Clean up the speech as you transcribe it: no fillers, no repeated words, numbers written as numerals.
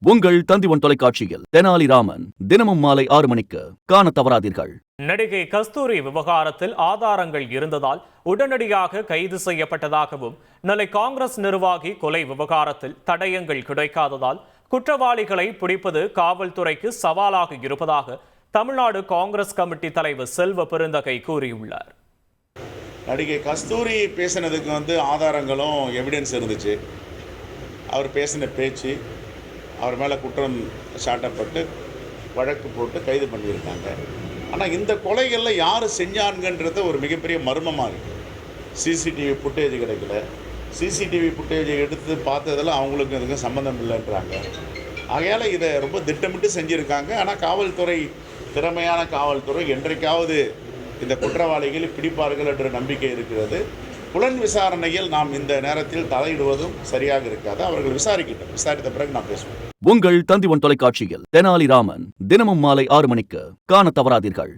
உங்கள் தந்திவன் தொலைக்காட்சியில் தெனாலிராமன் தினமும் மாலை 6 மணிக்கு காண தவறாதீர்கள். நடிகை கஸ்தூரி விவகாரத்தில் ஆதாரங்கள் இருந்ததால் உடனடியாக கைது செய்யப்பட்டதாகவும், நெல்லை காங்கிரஸ் நிர்வாகி கொலை விவகாரத்தில் தடயங்கள் கிடைக்காததால் குற்றவாளிகளை பிடிப்பது காவல்துறைக்கு சவாலாக இருப்பதாக தமிழ்நாடு காங்கிரஸ் கமிட்டி தலைவர் செல்வ பெருந்தகை கூறியுள்ளார். நடிகை கஸ்தூரி பேசினதுக்கு ஆதாரங்களும் எவிடன்ஸ் இருந்துச்சு. அவர் பேசின பேச்சு, அவர் மேலே குற்றம் சாட்டப்பட்டு வழக்கு போட்டு கைது பண்ணியிருக்காங்க. ஆனால் இந்த கொலைகளில் யார் செஞ்சான்ங்கன்றது ஒரு மிகப்பெரிய மர்மமாக இருக்குது. சிசிடிவி ஃபுட்டேஜ் கிடைக்கல. சிசிடிவி ஃபுட்டேஜை எடுத்து பார்த்ததில் அவங்களுக்கு அதுக்கு சம்மந்தம் இல்லைன்றாங்க. ஆகையால் இதை ரொம்ப திட்டமிட்டு செஞ்சுருக்காங்க. ஆனால் காவல்துறை, திறமையான காவல்துறை என்றைக்காவது இந்த குற்றவாளிகளை பிடிப்பார்கள் என்ற நம்பிக்கை இருக்கிறது. புலன் விசாரணையில் நாம் இந்த நேரத்தில் தலையிடுவதும் சரியாக இருக்காது. அவர்கள் விசாரிக்கட்டும். விசாரித்த பிறகு நாம் பேசுவோம். உங்கள் தந்திவன் தொலைக்காட்சியில் தெனாலிராமன் தினமும் மாலை 6 மணிக்கு காண தவறாதீர்கள்.